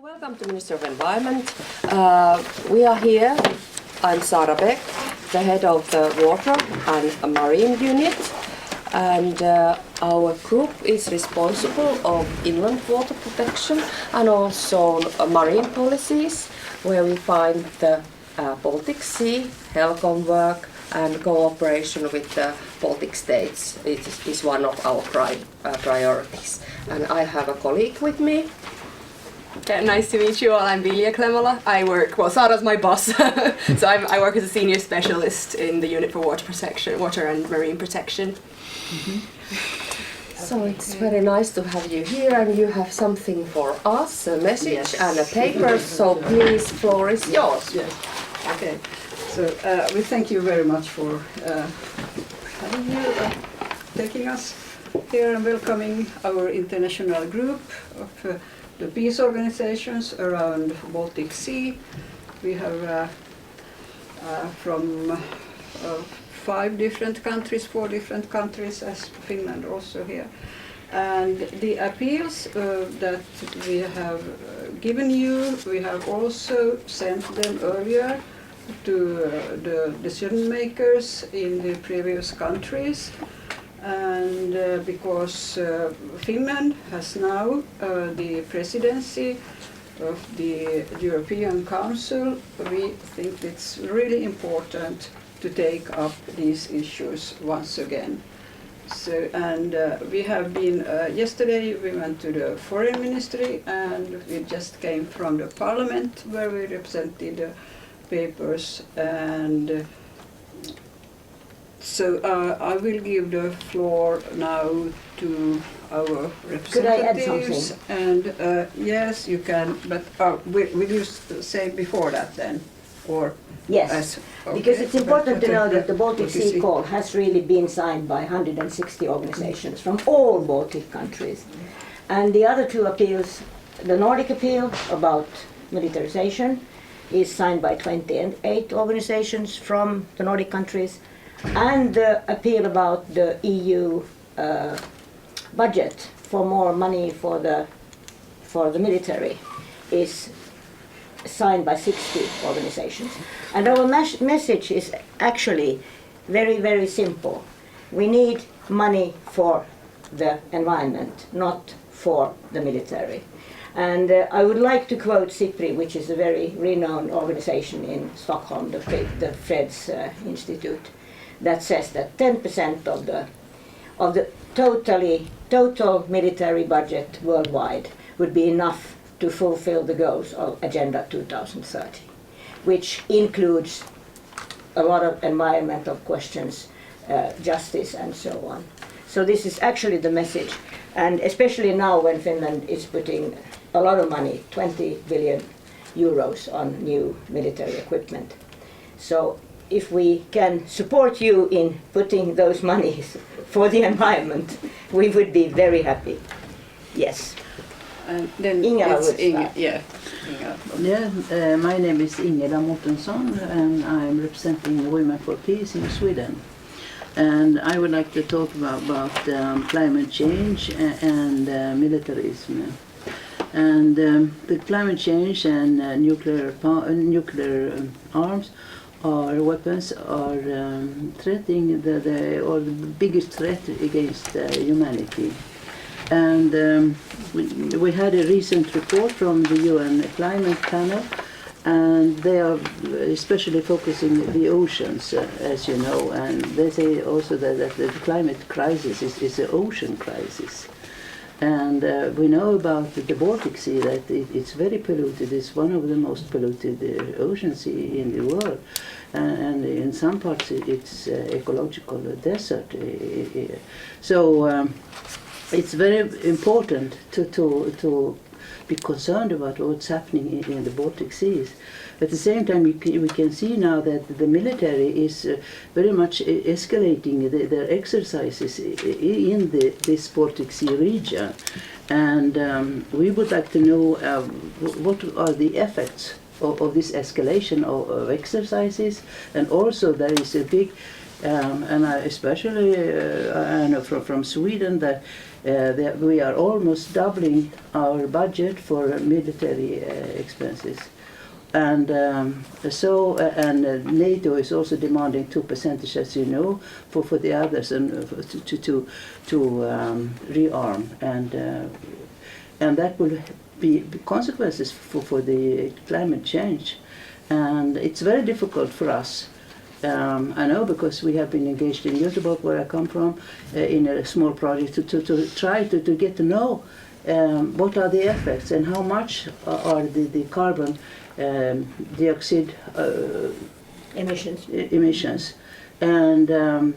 Welcome to Ministry of Environment. We are here. I'm Sara Beck, the head of the Water and Marine Unit, and our group is responsible of inland water protection and also marine policies, where we find the Baltic Sea, HELCOM work and cooperation with the Baltic states. It is one of our priorities. And I have a colleague with me. Nice to meet you all. I'm Vilja Klemola. Sara's my boss, so I work as a senior specialist in the unit for water and marine protection. So it's very nice to have you here, and you have something for us, a message and a paper, so please, floor is yours. Yes. Okay. So we thank you very much for having you, taking us here and welcoming our international group of the peace organizations around Baltic Sea. We have from 4 different countries, as Finland also here. And the appeals that we have given you, we have also sent them earlier to the decision makers in the previous countries. And because Finland has now the presidency of the European Council, we think it's really important to take up these issues once again. So, and we have been, yesterday we went to the Foreign Ministry, and we just came from the Parliament where we represented the papers, and so I will give the floor now to our representatives. Could I add something? And yes, you can, but will you say before that then? Or yes, okay. Because it's important to know that the Baltic Sea Call has really been signed by 160 organizations from all Baltic countries. And the other 2 appeals, the Nordic appeal about militarization, is signed by 28 organizations from the Nordic countries. And the appeal about the EU budget for more money for the military is signed by 60 organizations. And our message is actually very, very simple. We need money for the environment, not for the military. And I would like to quote SIPRI, which is a very renowned organization in Stockholm, the Freds Institute, that says that 10% of the total military budget worldwide would be enough to fulfill the goals of Agenda 2030, which includes a lot of environmental questions, justice and so on. So this is actually the message, and especially now when Finland is putting a lot of money, 20 billion euros on new military equipment. So if we can support you in putting those monies for the environment, we would be very happy. Yes. And then Ingela it's would start. Inge. My name is Ingela Mårtensson, and I'm representing Women for Peace in Sweden. And I would like to talk about climate change and militarism. And the climate change and nuclear arms or weapons are threatening the biggest threat against humanity. And we had a recent report from the UN Climate Panel, and they are especially focusing on the oceans, as you know, and they say also that the climate crisis is an ocean crisis. And we know about the Baltic Sea, that it's very polluted. It's one of the most polluted ocean sea in the world. And in some parts it's ecological desert. So it's very important to be concerned about what's happening in the Baltic Seas. At the same time, we can see now that the military is very much escalating their exercises in this Baltic Sea region. And we would like to know what are the effects of this escalation of exercises. And also there is a big And especially I know from Sweden that we are almost doubling our budget for military expenses. And NATO is also demanding 2%, as you know, for the others and to rearm, and that will be consequences for the climate change, and it's very difficult for us. I know because we have been engaged in Göteborg, where I come from, in a small project to try to get to know what are the effects and how much are the carbon dioxide emissions. And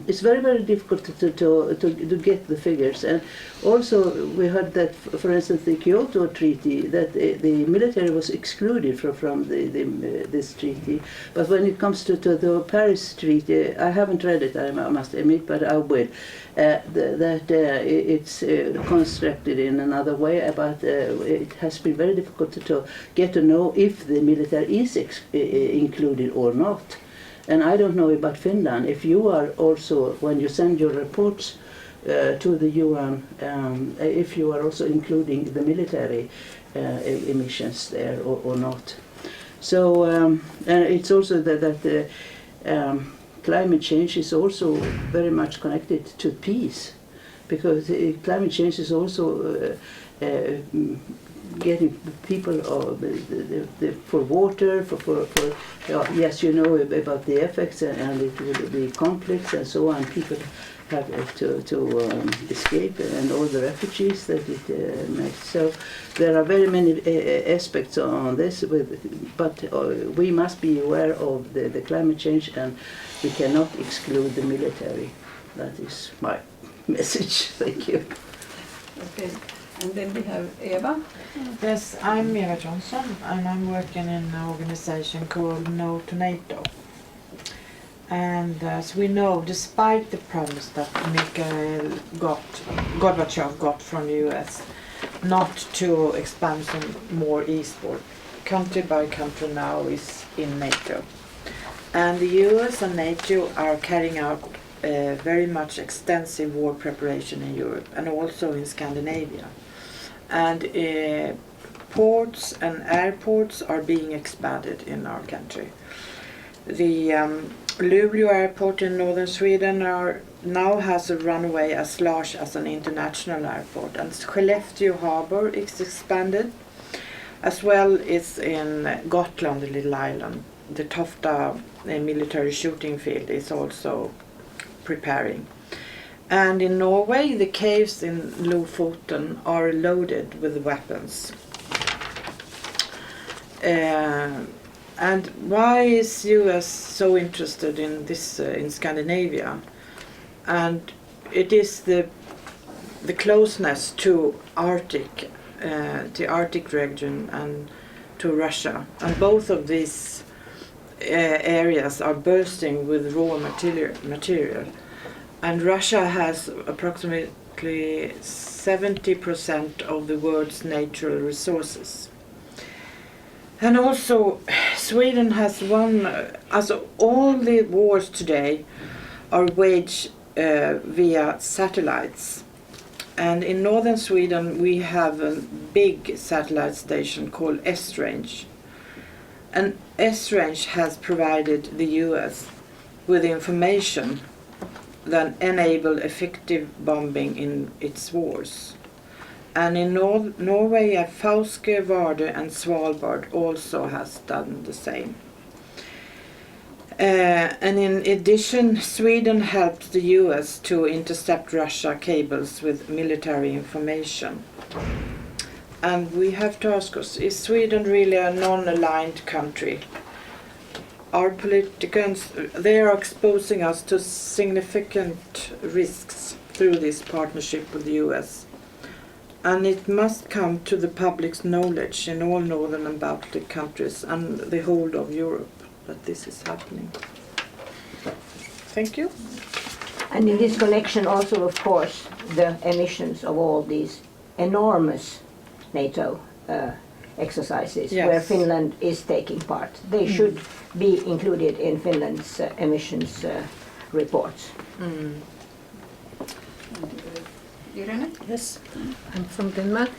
it's very, very difficult to get the figures. And also we heard that, for instance, the Kyoto Treaty, that the military was excluded from this treaty. But when it comes to the Paris Treaty, I haven't read it, I must admit, but I will. It's constructed in another way, but it has been very difficult to get to know if the military is included or not. And I don't know about Finland, if you are also, when you send your reports to the UN, if you are also including the military emissions there or not. So, and it's also that climate change is also very much connected to peace, because climate change is also getting people for water, for yes, you know about the effects, and it will be conflicts and so on. People have to escape, and all the refugees that it makes. So there are very many aspects on this, but we must be aware of the climate change, and we cannot exclude the military. That is my message. Thank you. Okay. And then we have Eva. Yes, I'm Eva Johnson, and I'm working in an organization called No to NATO. And as we know, despite the promise that Mikhail Gorbachev got from the US not to expand some more eastward, country by country now is in NATO. And the US and NATO are carrying out very much extensive war preparation in Europe and also in Scandinavia. And ports and airports are being expanded in our country. The Luleå airport in northern Sweden now has a runway as large as an international airport, and Skellefteå Harbour is expanded, as well as in Gotland, the little island. The Tofta military shooting field is also preparing. And in Norway, the caves in Lofoten are loaded with weapons. And why is US so interested in this in Scandinavia? And it is the closeness to Arctic, the Arctic region, and to Russia. And both of these areas are bursting with raw material. And Russia has approximately 70% of the world's natural resources. And also, Sweden has all the wars today are waged via satellites. And in northern Sweden, we have a big satellite station called Esrange. And Esrange has provided the US with information that enable effective bombing in its wars. And in Norway, Fauske, Vardø and Svalbard also has done the same. And in addition, Sweden helped the US to intercept Russia cables with military information. And we have to ask us, is Sweden really a non-aligned country? Our politicians, they are exposing us to significant risks through this partnership with the US. And it must come to the public's knowledge in all northern and Baltic countries and the whole of Europe that this is happening. Thank you. And in this connection also, of course, the emissions of all these enormous NATO exercises, Yes. where Finland is taking part. They should be included in Finland's emissions reports. Irene? Yes, I'm from Denmark.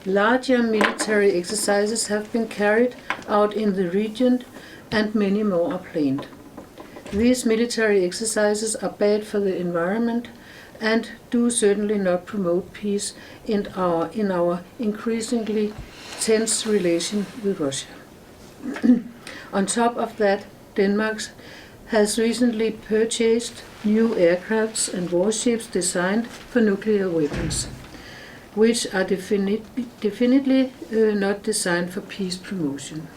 Larger military exercises have been carried out in the region and many more are planned. These military exercises are bad for the environment and do certainly not promote peace in our increasingly tense relation with Russia. On top of that, Denmark has recently purchased new aircrafts and warships designed for nuclear weapons, which are definitely not designed for peace promotion.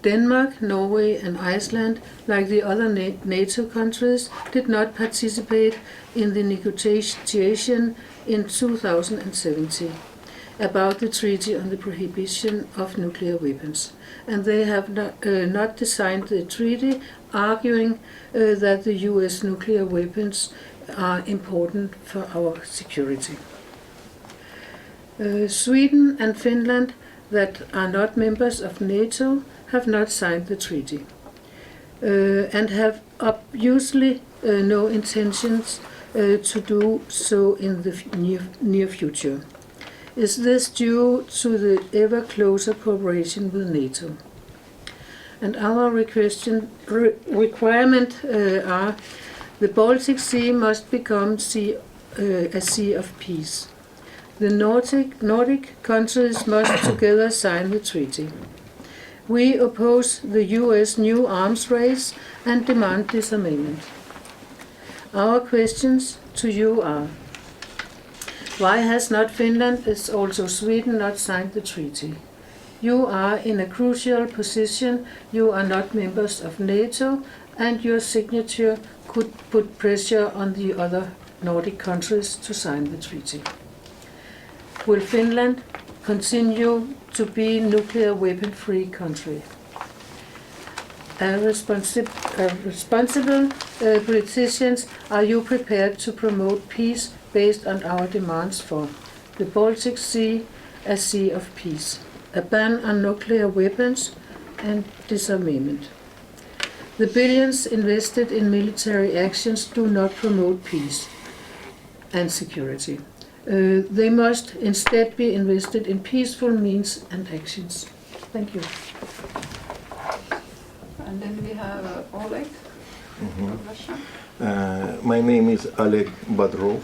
Denmark, Norway and Iceland, like the other NATO countries, did not participate in the negotiation in 2017 about the Treaty on the Prohibition of Nuclear Weapons, and they have not signed the treaty, arguing that the US nuclear weapons are important for our security. Sweden and Finland, that are not members of NATO, have not signed the treaty and have obviously no intentions to do so in the near future. Is this due to the ever closer cooperation with NATO? And our requirement are the Baltic Sea must become a sea of peace. The Nordic countries must together sign the treaty. We oppose the US new arms race and demand disarmament. Our questions to you are: why has not Finland, as also Sweden, not signed the treaty? You are in a crucial position. You are not members of NATO, and your signature could put pressure on the other Nordic countries to sign the treaty. Will Finland continue to be a nuclear weapon-free country? Responsible politicians, are you prepared to promote peace based on our demands for the Baltic Sea, a sea of peace, a ban on nuclear weapons and disarmament? The billions invested in military actions do not promote peace and security. They must instead be invested in peaceful means and actions. Thank you. And then we have Oleg from Russia. My name is Oleg Badrov.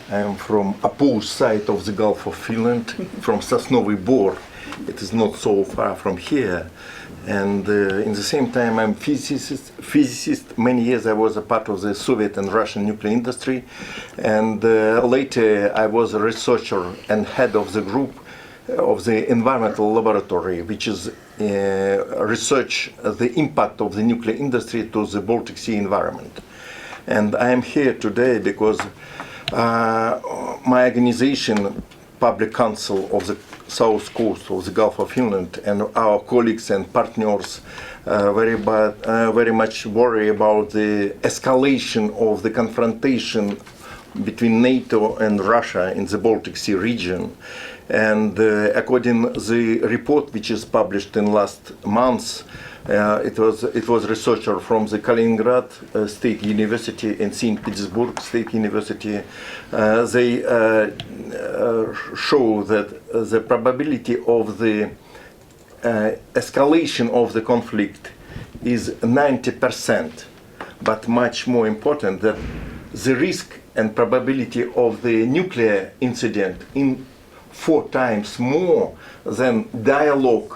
I am from opposed side of the Gulf of Finland, from Sosnovy Bor. It is not so far from here. And in the same time, I'm physicist. Many years I was a part of the Soviet and Russian nuclear industry. And later I was a researcher and head of the group of the environmental laboratory, which is research the impact of the nuclear industry to the Baltic Sea environment. And I am here today because my organization, Public Council of the South Coast of the Gulf of Finland, and our colleagues and partners very much worry about the escalation of the confrontation between NATO and Russia in the Baltic Sea region. And according to the report which is published in last month, it was researcher from the Kaliningrad State University and St. Petersburg State University. They show that the probability of the escalation of the conflict is 90%, but much more important that the risk and probability of the nuclear incident in 4 times more than dialogue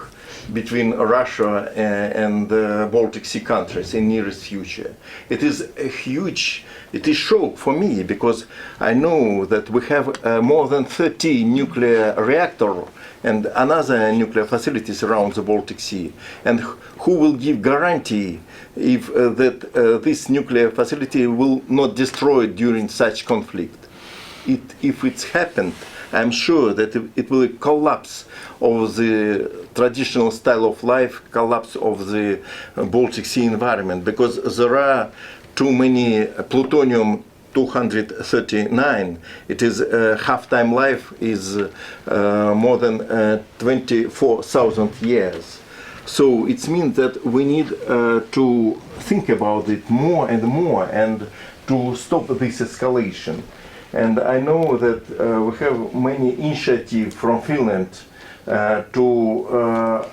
between Russia and the Baltic Sea countries in nearest future. It is a huge, it is shock for me, because I know that we have more than 30 nuclear reactors and another nuclear facilities around the Baltic Sea. And who will give guarantee if that this nuclear facility will not destroy during such conflict? If it's happened, I'm sure that it will collapse of the traditional style of life, collapse of the Baltic Sea environment, because there are too many plutonium-239. It is half-time life is more than 24,000 years. So it means that we need to think about it more and to stop this escalation. And I know that we have many initiatives from Finland to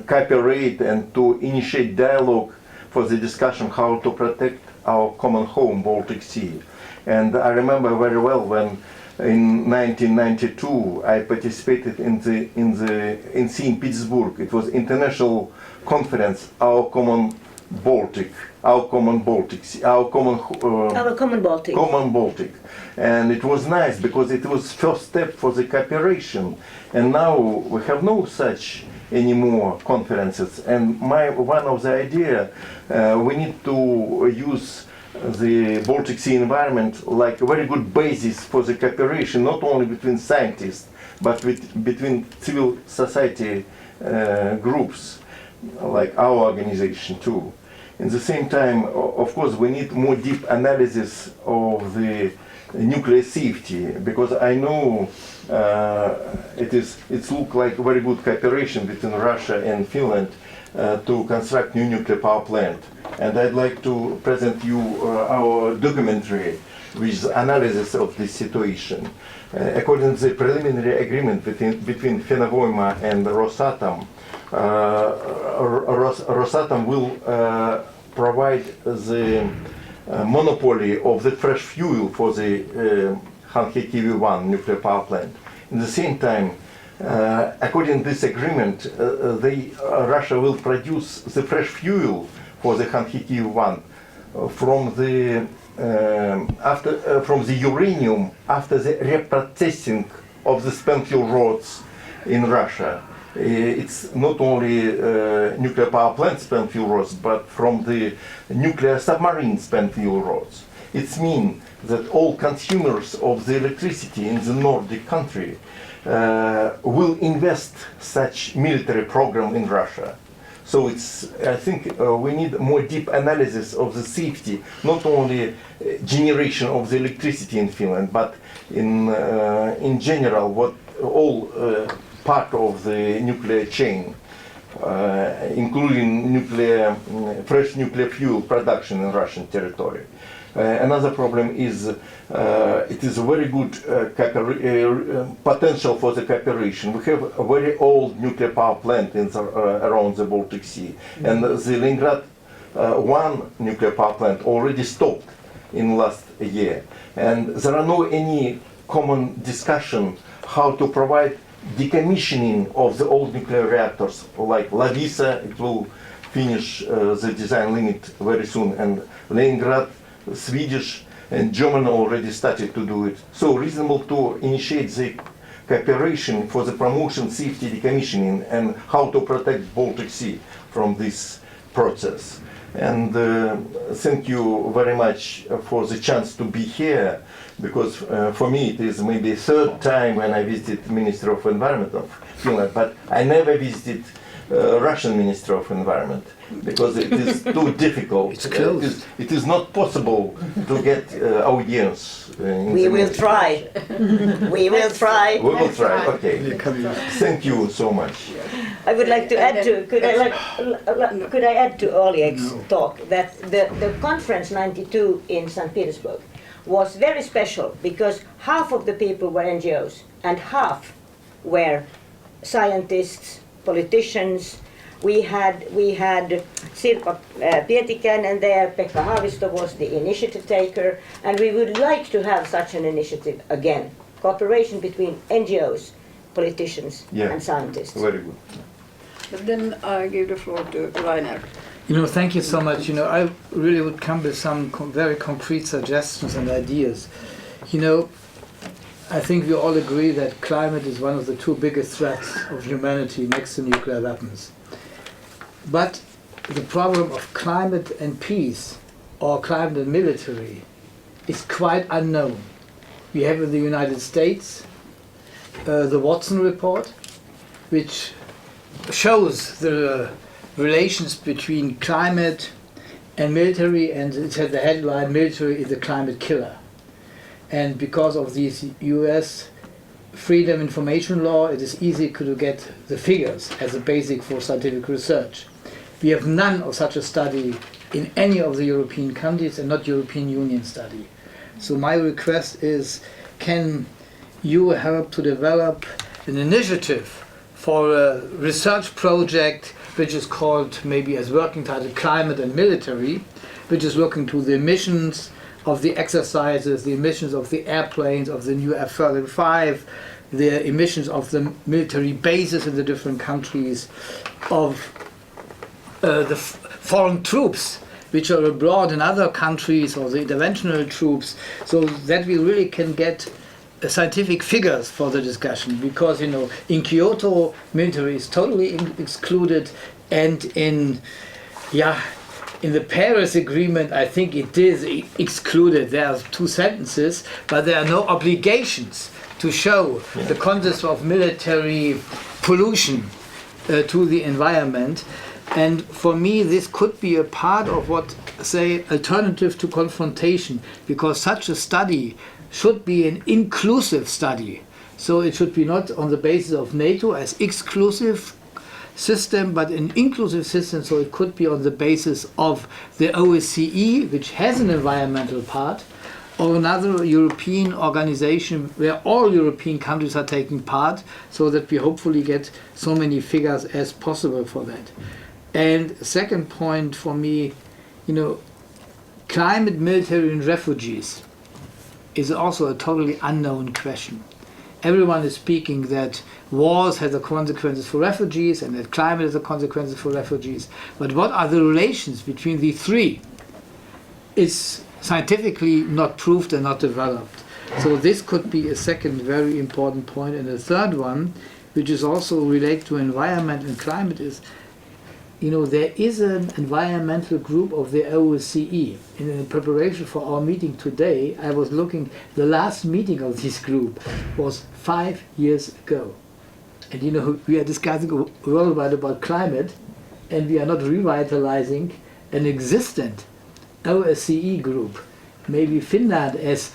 cooperate and to initiate dialogue for the discussion how to protect our common home, Baltic Sea. And I remember very well when in 1992 I participated in St. Petersburg. It was international conference, our common Baltic, our common Baltic Sea, our common Baltic. Common Baltic. And it was nice because it was first step for the cooperation. And now we have no such anymore conferences. And one of the idea, we need to use the Baltic Sea environment like a very good basis for the cooperation, not only between scientists, but between civil society groups, like our organization too. In the same time, of course, we need more deep analysis of the nuclear safety, because I know it's look like very good cooperation between Russia and Finland to construct new nuclear power plant. And I'd like to present you our documentary, which is analysis of this situation. According to the preliminary agreement between Fenavoima and Rosatom, Rosatom will provide the monopoly of the fresh fuel for the Khanhikivi-1 nuclear power plant. In the same time, according to this agreement, Russia will produce the fresh fuel for the Khanhikivi-1 from the uranium after the reprocessing of the spent fuel rods in Russia. It's not only nuclear power plant spent fuel rods, but from the nuclear submarine spent fuel rods. It means that all consumers of the electricity in the Nordic country will invest such military program in Russia. So I think we need more deep analysis of the safety, not only generation of the electricity in Finland, but in general, what all part of the nuclear chain, including fresh nuclear fuel production in Russian territory. Another problem is it is a very good potential for the cooperation. We have a very old nuclear power plant around the Baltic Sea, and the Leningrad 1 nuclear power plant already stopped in last year. And there are no any common discussion how to provide decommissioning of the old nuclear reactors, like Lavisa. It will finish the design limit very soon, and Leningrad, Swedish and German already started to do it. So reasonable to initiate the cooperation for the promotion, safety, decommissioning, and how to protect Baltic Sea from this process. And thank you very much for the chance to be here, because for me it is maybe third time when I visited Ministry of Environment of Finland, but I never visited Russian Ministry of Environment, because it is too difficult. It's closed. It is not possible to get audience. We will try. We will try. We will try. Okay. Thank you so much. I would like to add to. Could I add to Oleg's talk that the conference '92 in St. Petersburg was very special, because half of the people were NGOs and half were scientists, politicians. We had Sirpa Pietikäinen there. Pekka Haavisto was the initiative taker, and we would like to have such an initiative again. Cooperation between NGOs, politicians, and scientists. Very good. But then I give the floor to Rainer. Thank you so much. I really would come with some very concrete suggestions and ideas. I think we all agree that climate is one of the two biggest threats of humanity next to nuclear weapons. But the problem of climate and peace, or climate and military, is quite unknown. We have in the United States the Watson report, which shows the relations between climate and military, and it had the headline, "Military is the climate killer." And because of these US freedom information law, it is easy to get the figures as a basic for scientific research. We have none of such a study in any of the European countries and not European Union study. So my request is, can you help to develop an initiative for a research project which is called, maybe as working title, Climate and Military, which is looking to the emissions of the exercises, the emissions of the airplanes, of the new F-35, the emissions of the military bases in the different countries, of the foreign troops which are abroad in other countries, or the interventional troops, so that we really can get scientific figures for the discussion. Because, you know, in Kyoto, military is totally excluded, and in the Paris Agreement, I think it is excluded. There are 2 sentences, but there are no obligations to show the context of military pollution to the environment. And for me, this could be a part of what, say, alternative to confrontation, because such a study should be an inclusive study. So it should be not on the basis of NATO as exclusive system, but an inclusive system. So it could be on the basis of the OSCE, which has an environmental part, or another European organization where all European countries are taking part, so that we hopefully get so many figures as possible for that. And second point for me, you know, climate, military and refugees is also a totally unknown question. Everyone is speaking that wars have the consequences for refugees and that climate has the consequences for refugees. But what are the relations between the three is scientifically not proved and not developed. So this could be a second very important point. And the third one, which is also related to environment and climate, is, you know, there is an environmental group of the OSCE. In preparation for our meeting today, I was looking, the last meeting of this group was 5 years ago. And you know, we are discussing worldwide about climate, and we are not revitalizing an existent OSCE group. Maybe Finland, as,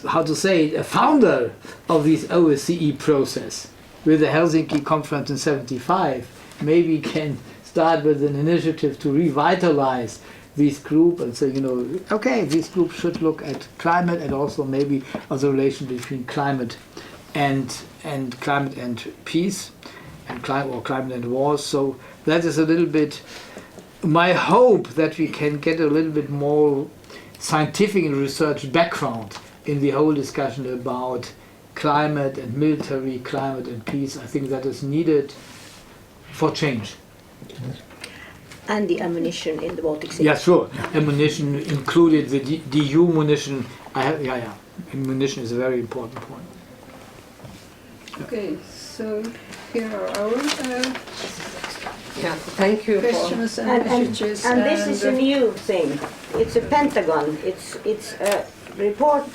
how to say, a founder of this OSCE process, with the Helsinki conference in '75, maybe can start with an initiative to revitalize this group and say, you know, okay, this group should look at climate and also maybe of the relation between climate and peace, and climate and wars. So that is a little bit my hope, that we can get a little bit more scientific and research background in the whole discussion about climate and military, climate and peace. I think that is needed for change. And the ammunition in the Baltic Sea. Yeah, sure. Ammunition included, the DU munition. Ammunition is a very important point. Okay, so here are our Thank you. questions and messages. And this is a new thing. It's a Pentagon. It's a report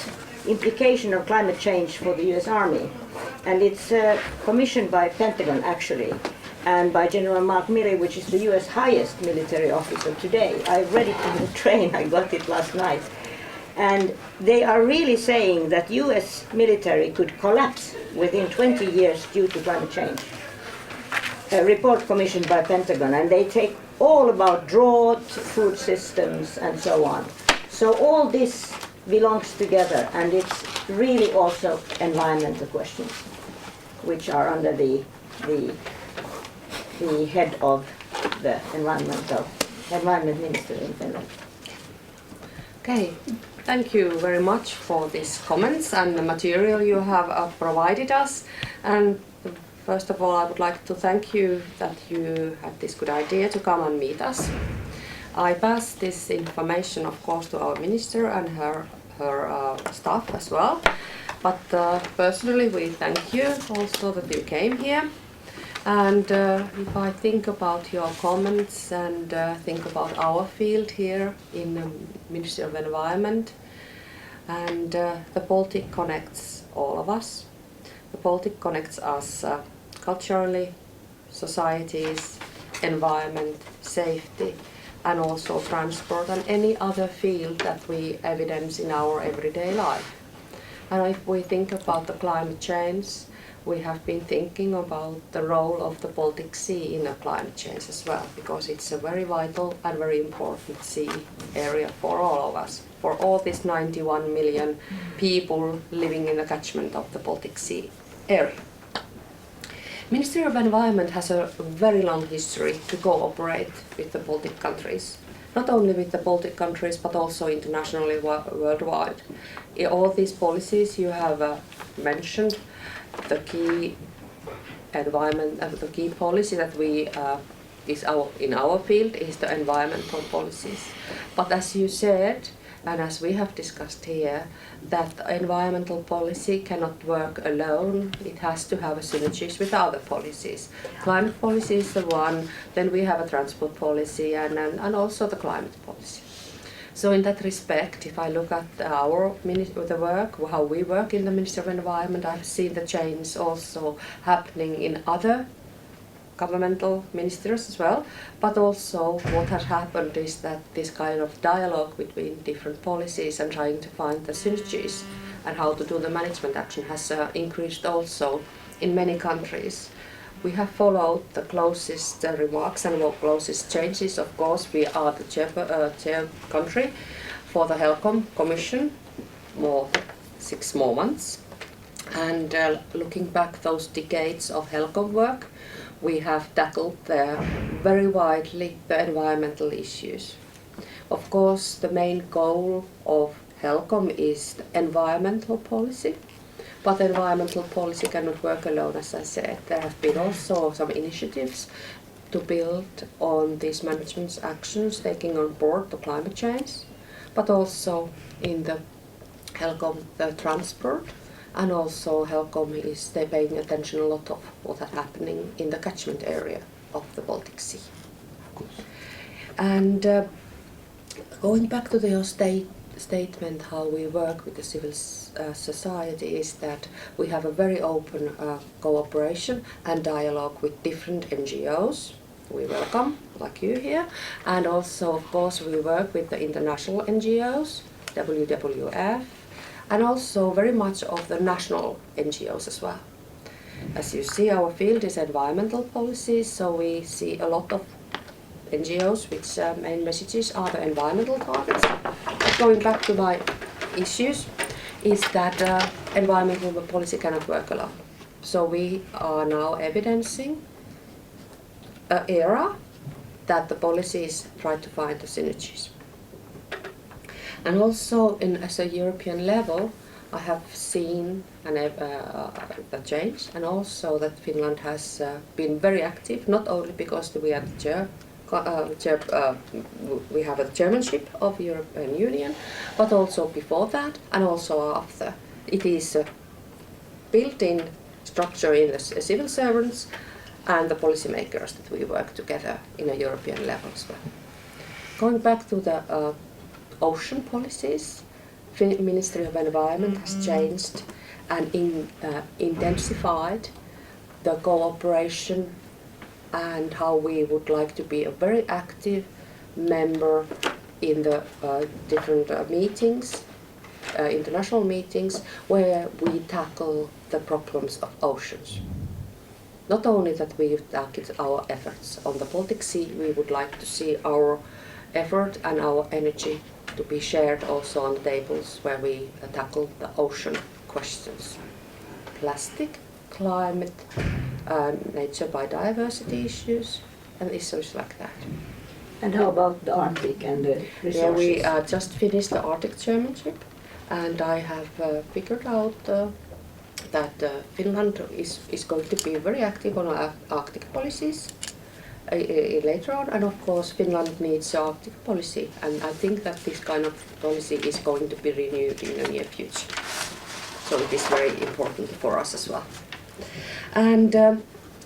implication of climate change for the US Army. And it's commissioned by Pentagon, actually, and by General Mark Milley, which is the US highest military officer today. I read it on the train, I got it last night. And they are really saying that US military could collapse within 20 years due to climate change. A report commissioned by Pentagon, and they take all about drought, food systems, and so on. So all this belongs together, and it's really also environmental questions, which are under the head of the environment minister in Finland. Okay, thank you very much for these comments and the material you have provided us. And first of all, I would like to thank you that you had this good idea to come and meet us. I pass this information, of course, to our minister and her staff as well. But personally, we thank you also that you came here. And if I think about your comments and think about our field here in the Ministry of Environment, and the Baltic connects all of us. The Baltic connects us culturally, societies, environment, safety, and also transport and any other field that we evidence in our everyday life. And if we think about the climate change, we have been thinking about the role of the Baltic Sea in the climate change as well, because it's a very vital and very important sea area for all of us, for all these 91 million people living in the catchment of the Baltic Sea area. Ministry of Environment has a very long history to cooperate with the Baltic countries. Not only with the Baltic countries, but also internationally worldwide. In all these policies you have mentioned, the key environment, the key policy that we in our field is the environmental policies. But as you said, and as we have discussed here, that environmental policy cannot work alone. It has to have a synergies with other policies. Climate policy is the one, then we have a transport policy and also the climate policy. So in that respect, if I look at the work, how we work in the Ministry of Environment, I've seen the change also happening in other governmental ministries as well, but also what has happened is that this kind of dialogue between different policies and trying to find the synergies and how to do the management action has increased also in many countries. We have followed the closest remarks and closest changes. Of course, we are the chair country for the HELCOM Commission, 6 more months. And looking back those decades of HELCOM work, we have tackled very widely the environmental issues. Of course, the main goal of HELCOM is the environmental policy, but environmental policy cannot work alone, as I said. There have been also some initiatives to build on these management actions, taking on board the climate change, but also in the HELCOM, the transport. And also HELCOM is paying attention a lot of what is happening in the catchment area of the Baltic Sea. And going back to your statement, how we work with the civil society is that we have a very open cooperation and dialogue with different NGOs. We welcome, like you here. And also, of course, we work with the international NGOs, WWF, and also very much of the national NGOs as well. As you see, our field is environmental policies, so we see a lot of NGOs which main messages are the environmental targets. Going back to my issues, is that environmental policy cannot work alone. So we are now evidencing an era that the policies try to find the synergies. And also, as a European level, I have seen the change, and also that Finland has been very active, not only because we are the we have a chairmanship of the European Union, but also before that, and also after. It is a built-in structure in the civil servants and the policymakers that we work together in a European level as well. Going back to the ocean policies, Ministry of Environment has changed and intensified the cooperation and how we would like to be a very active member in the different meetings, international meetings, where we tackle the problems of oceans. Not only that we tackle our efforts on the Baltic Sea, we would like to see our effort and our energy to be shared also on the tables where we tackle the ocean questions. Plastic, climate, nature biodiversity issues, and issues like that. And how about the Arctic and the resources? Yeah, we just finished the Arctic chairmanship, and I have figured out that Finland is going to be very active on Arctic policies later on, and of course Finland needs an Arctic policy, and I think that this kind of policy is going to be renewed in the near future. So it is very important for us as well. And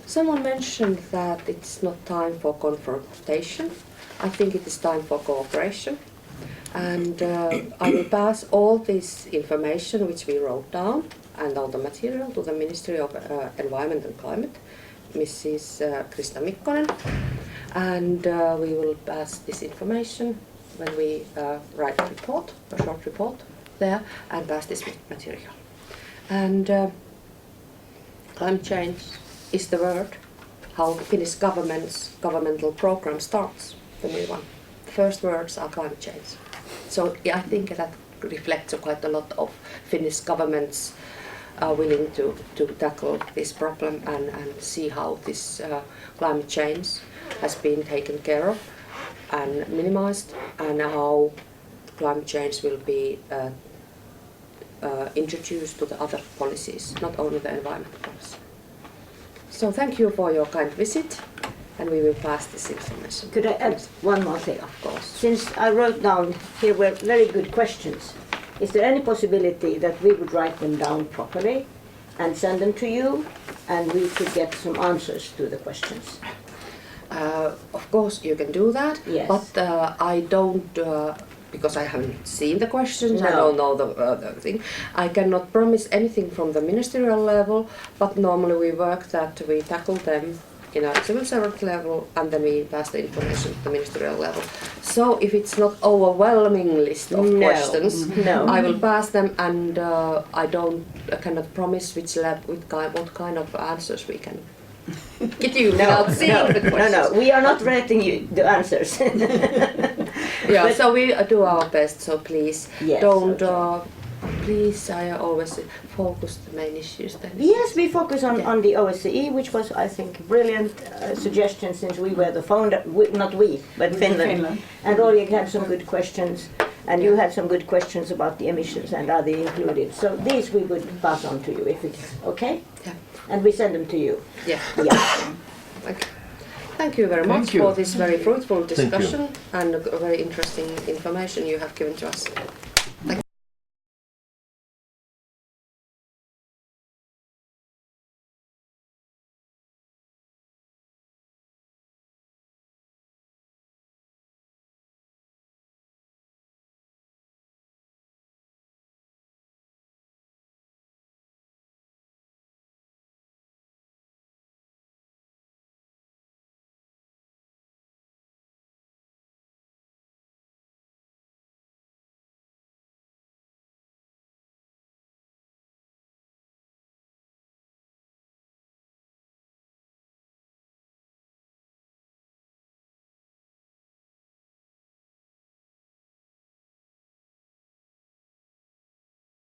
someone mentioned that it's not time for confrontation. I think it is time for cooperation. And I will pass all this information which we wrote down and all the material to the Ministry of Environment and Climate, Mrs. Krista Mikkonen. And we will pass this information when we write a report, a short report there, and pass this material. And climate change is the word. How the Finnish governmental program starts, the new one. The first words are climate change. So yeah, I think that reflects quite a lot of Finnish governments are willing to tackle this problem and see how this climate change has been taken care of and minimized, and how climate change will be introduced to the other policies, not only the environmental policy. So thank you for your kind visit, and we will pass this information. Could I add one more thing? Of course. Since I wrote down here were very good questions, is there any possibility that we would write them down properly and send them to you, and we could get some answers to the questions? Of course, you can do that, Yes. but I don't, because I haven't seen the questions, I No. don't know the thing. I cannot promise anything from the ministerial level, but normally we work that we tackle them in a civil servant level, and then we pass the information to the ministerial level. So if it's not overwhelming list of No. questions, No. I will pass them, and I cannot promise what kind of answers we can get you without seeing the questions. We are not writing you the answers. Yeah, But- so we do our best. So please Yes, don't. okay. Please, I always focus the main issues. Then. Yes, we focus Yeah. on the OSCE, which was, I think, a brilliant suggestion, since we were the founder, not we, but Finland. And Oleg had some good questions, and you had some good questions about the emissions, and are they included? So these we would pass on to you if it's okay, Yeah. and we send them to you. Yeah. Yeah. Thank you very Thank much you. for this very fruitful you. discussion and very interesting information you have given to us.